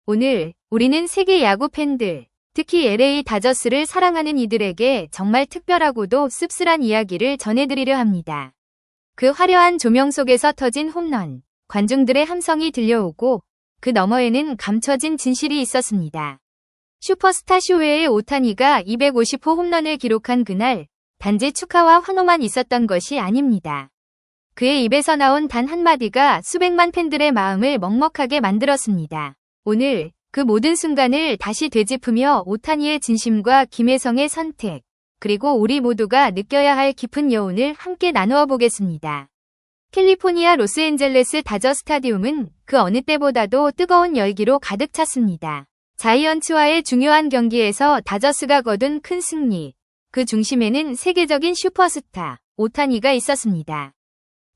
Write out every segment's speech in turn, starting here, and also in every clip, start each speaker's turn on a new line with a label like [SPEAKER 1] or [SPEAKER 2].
[SPEAKER 1] 오늘 우리는 세계 야구 팬들, 특히 LA 다저스를 사랑하는 이들에게 정말 특별하고도 씁쓸한 이야기를 전해드리려 합니다. 그 화려한 조명 속에서 터진 홈런, 관중들의 함성이 들려오고 그 너머에는 감춰진 진실이 있었습니다. 슈퍼스타 쇼헤이 오타니가 250호 홈런을 기록한 그날 단지 축하와 환호만 있었던 것이 아닙니다. 그의 입에서 나온 단 한마디가 수백만 팬들의 마음을 먹먹하게 만들었습니다. 오늘 그 모든 순간을 다시 되짚으며 오타니의 진심과 김혜성의 선택, 그리고 우리 모두가 느껴야 할 깊은 여운을 함께 나누어 보겠습니다. 캘리포니아 로스앤젤레스 다저 스타디움은 그 어느 때보다도 뜨거운 열기로 가득 찼습니다. 자이언츠와의 중요한 경기에서 다저스가 거둔 큰 승리, 그 중심에는 세계적인 슈퍼스타 오타니가 있었습니다.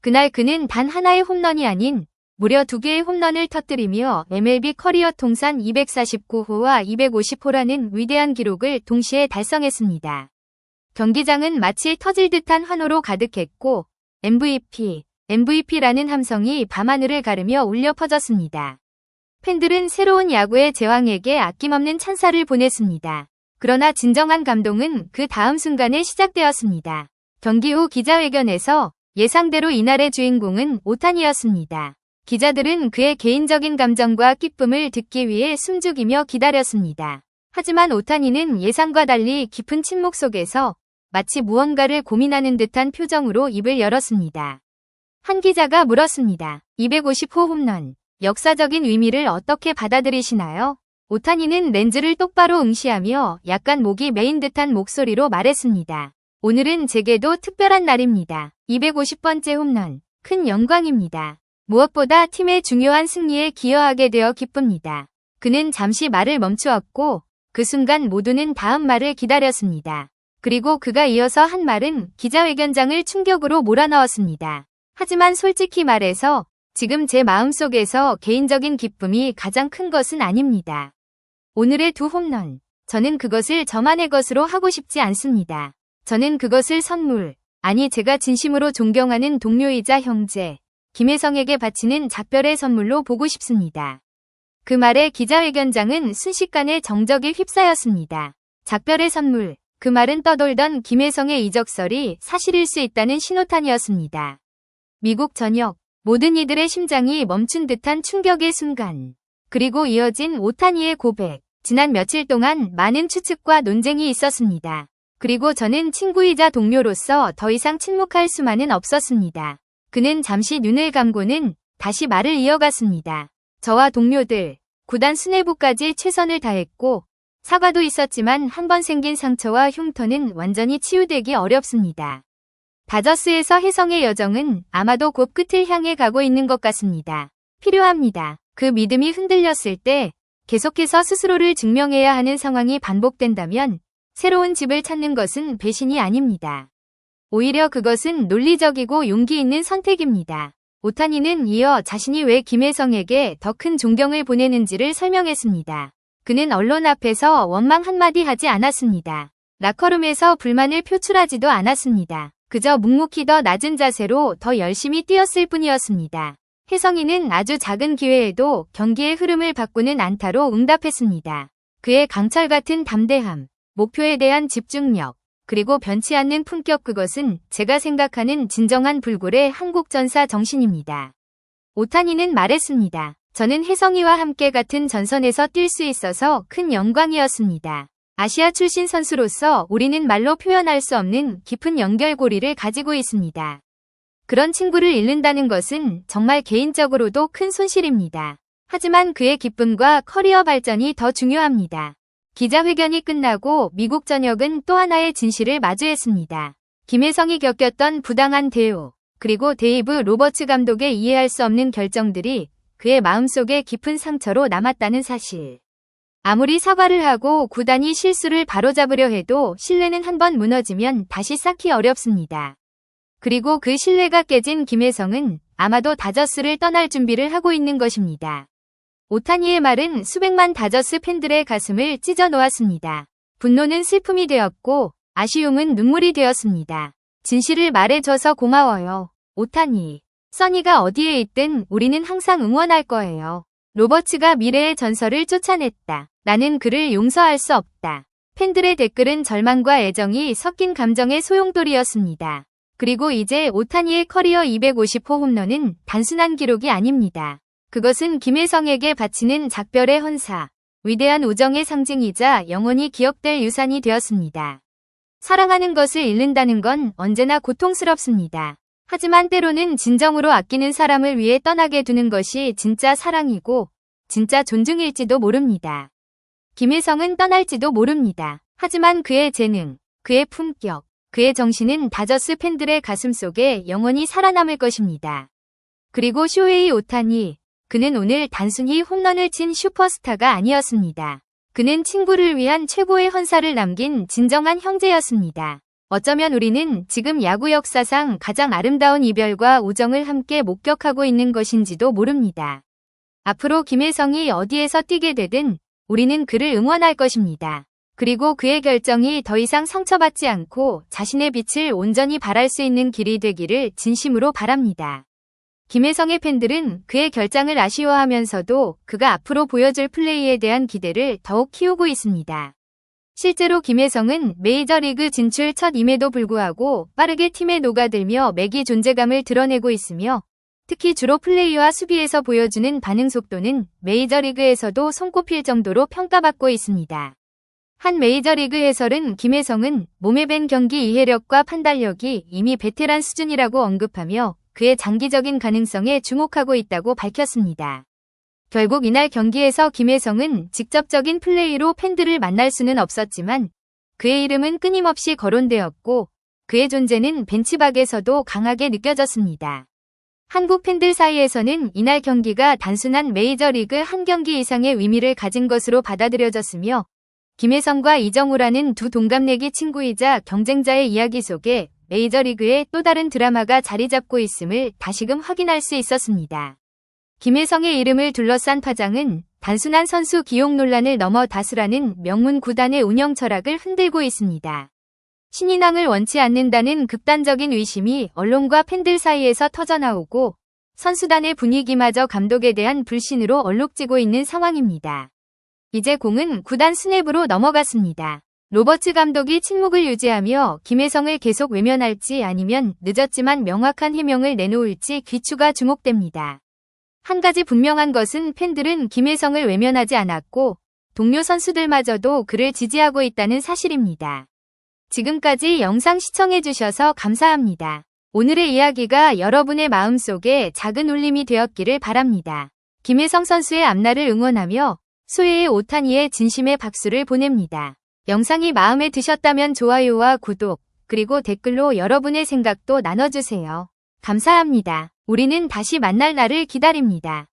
[SPEAKER 1] 그날 그는 단 하나의 홈런이 아닌 무려 2개의 홈런을 터뜨리며 MLB 커리어 통산 249호와 250호라는 위대한 기록을 동시에 달성했습니다. 경기장은 마치 터질 듯한 환호로 가득했고 MVP라는 함성이 밤하늘을 가르며 울려 퍼졌습니다. 팬들은 새로운 야구의 제왕에게 아낌없는 찬사를 보냈습니다. 그러나 진정한 감동은 그 다음 순간에 시작되었습니다. 경기 후 기자회견에서 예상대로 이날의 주인공은 오타니였습니다. 기자들은 그의 개인적인 감정과 기쁨을 듣기 위해 숨죽이며 기다렸습니다. 하지만 오타니는 예상과 달리 깊은 침묵 속에서 마치 무언가를 고민하는 듯한 표정으로 입을 열었습니다. 한 기자가 물었습니다. 250호 홈런, 역사적인 의미를 어떻게 받아들이시나요? 오타니는 렌즈를 똑바로 응시하며 약간 목이 메인 듯한 목소리로 말했습니다. 오늘은 제게도 특별한 날입니다. 250번째 홈런, 큰 영광입니다. 무엇보다 팀의 중요한 승리에 기여하게 되어 기쁩니다. 그는 잠시 말을 멈추었고 그 순간 모두는 다음 말을 기다렸습니다. 그리고 그가 이어서 한 말은 기자회견장을 충격으로 몰아넣었습니다. 하지만 솔직히 말해서 지금 제 마음속에서 개인적인 기쁨이 가장 큰 것은 아닙니다. 오늘의 2 홈런, 저는 그것을 저만의 것으로 하고 싶지 않습니다. 저는 그것을 선물, 아니 제가 진심으로 존경하는 동료이자 형제, 김혜성에게 바치는 작별의 선물로 보고 싶습니다. 그 말에 기자회견장은 순식간에 정적에 휩싸였습니다. 작별의 선물, 그 말은 떠돌던 김혜성의 이적설이 사실일 수 있다는 신호탄이었습니다. 미국 전역, 모든 이들의 심장이 멈춘 듯한 충격의 순간. 그리고 이어진 오타니의 고백. 지난 며칠 동안 많은 추측과 논쟁이 있었습니다. 그리고 저는 친구이자 동료로서 더 이상 침묵할 수만은 없었습니다. 그는 잠시 눈을 감고는 다시 말을 이어갔습니다. 저와 동료들, 구단 수뇌부까지 최선을 다했고 사과도 있었지만 한 번 생긴 상처와 흉터는 완전히 치유되기 어렵습니다. 다저스에서 혜성의 여정은 아마도 곧 끝을 향해 가고 있는 것 같습니다. 필요합니다. 그 믿음이 흔들렸을 때 계속해서 스스로를 증명해야 하는 상황이 반복된다면 새로운 집을 찾는 것은 배신이 아닙니다. 오히려 그것은 논리적이고 용기 있는 선택입니다. 오타니는 이어 자신이 왜 김혜성에게 더 큰 존경을 보내는지를 설명했습니다. 그는 언론 앞에서 원망 한마디 하지 않았습니다. 라커룸에서 불만을 표출하지도 않았습니다. 그저 묵묵히 더 낮은 자세로 더 열심히 뛰었을 뿐이었습니다. 혜성이는 아주 작은 기회에도 경기의 흐름을 바꾸는 안타로 응답했습니다. 그의 강철 같은 담대함, 목표에 대한 집중력, 그리고 변치 않는 품격, 그것은 제가 생각하는 진정한 불굴의 한국전사 정신입니다. 오타니는 말했습니다. 저는 혜성이와 함께 같은 전선에서 뛸 수 있어서 큰 영광이었습니다. 아시아 출신 선수로서 우리는 말로 표현할 수 없는 깊은 연결고리를 가지고 있습니다. 그런 친구를 잃는다는 것은 정말 개인적으로도 큰 손실입니다. 하지만 그의 기쁨과 커리어 발전이 더 중요합니다. 기자회견이 끝나고 미국 전역은 또 하나의 진실을 마주했습니다. 김혜성이 겪었던 부당한 대우, 그리고 데이브 로버츠 감독의 이해할 수 없는 결정들이 그의 마음속에 깊은 상처로 남았다는 사실. 아무리 사과를 하고 구단이 실수를 바로잡으려 해도 신뢰는 한번 무너지면 다시 쌓기 어렵습니다. 그리고 그 신뢰가 깨진 김혜성은 아마도 다저스를 떠날 준비를 하고 있는 것입니다. 오타니의 말은 수백만 다저스 팬들의 가슴을 찢어 놓았습니다. 분노는 슬픔이 되었고 아쉬움은 눈물이 되었습니다. 진실을 말해줘서 고마워요. 오타니. 써니가 어디에 있든 우리는 항상 응원할 거예요. 로버츠가 미래의 전설을 쫓아냈다. 나는 그를 용서할 수 없다. 팬들의 댓글은 절망과 애정이 섞인 감정의 소용돌이였습니다. 그리고 이제 오타니의 커리어 250호 홈런은 단순한 기록이 아닙니다. 그것은 김혜성에게 바치는 작별의 헌사, 위대한 우정의 상징이자 영원히 기억될 유산이 되었습니다. 사랑하는 것을 잃는다는 건 언제나 고통스럽습니다. 하지만 때로는 진정으로 아끼는 사람을 위해 떠나게 두는 것이 진짜 사랑이고 진짜 존중일지도 모릅니다. 김혜성은 떠날지도 모릅니다. 하지만 그의 재능, 그의 품격, 그의 정신은 다저스 팬들의 가슴속에 영원히 살아남을 것입니다. 그리고 쇼헤이 오타니, 그는 오늘 단순히 홈런을 친 슈퍼스타가 아니었습니다. 그는 친구를 위한 최고의 헌사를 남긴 진정한 형제였습니다. 어쩌면 우리는 지금 야구 역사상 가장 아름다운 이별과 우정을 함께 목격하고 있는 것인지도 모릅니다. 앞으로 김혜성이 어디에서 뛰게 되든 우리는 그를 응원할 것입니다. 그리고 그의 결정이 더 이상 상처받지 않고 자신의 빛을 온전히 발할 수 있는 길이 되기를 진심으로 바랍니다. 김혜성의 팬들은 그의 결장을 아쉬워하면서도 그가 앞으로 보여줄 플레이에 대한 기대를 더욱 키우고 있습니다. 실제로 김혜성은 메이저리그 진출 첫임에도 불구하고 빠르게 팀에 녹아들며 매기 존재감을 드러내고 있으며 특히 주로 플레이와 수비에서 보여주는 반응 속도는 메이저리그에서도 손꼽힐 정도로 평가받고 있습니다. 한 메이저리그 해설은 김혜성은 몸에 밴 경기 이해력과 판단력이 이미 베테랑 수준이라고 언급하며 그의 장기적인 가능성에 주목하고 있다고 밝혔습니다. 결국 이날 경기에서 김혜성은 직접적인 플레이로 팬들을 만날 수는 없었지만 그의 이름은 끊임없이 거론되었고 그의 존재는 벤치박에서도 강하게 느껴졌습니다. 한국 팬들 사이에서는 이날 경기가 단순한 메이저리그 한 경기 이상의 의미를 가진 것으로 받아들여졌으며 김혜성과 이정우라는 두 동갑내기 친구이자 경쟁자의 이야기 속에 메이저리그의 또 다른 드라마가 자리 잡고 있음을 다시금 확인할 수 있었습니다. 김혜성의 이름을 둘러싼 파장은 단순한 선수 기용 논란을 넘어 다수라는 명문 구단의 운영 철학을 흔들고 있습니다. 신인왕을 원치 않는다는 극단적인 의심이 언론과 팬들 사이에서 터져나오고 선수단의 분위기마저 감독에 대한 불신으로 얼룩지고 있는 상황입니다. 이제 공은 구단 수뇌부로 넘어갔습니다. 로버츠 감독이 침묵을 유지하며 김혜성을 계속 외면할지 아니면 늦었지만 명확한 해명을 내놓을지 귀추가 주목됩니다. 한 가지 분명한 것은 팬들은 김혜성을 외면하지 않았고 동료 선수들마저도 그를 지지하고 있다는 사실입니다. 지금까지 영상 시청해주셔서 감사합니다. 오늘의 이야기가 여러분의 마음속에 작은 울림이 되었기를 바랍니다. 김혜성 선수의 앞날을 응원하며 소헤이 오타니의 진심의 박수를 보냅니다. 영상이 마음에 드셨다면 좋아요와 구독, 그리고 댓글로 여러분의 생각도 나눠주세요. 감사합니다. 우리는 다시 만날 날을 기다립니다.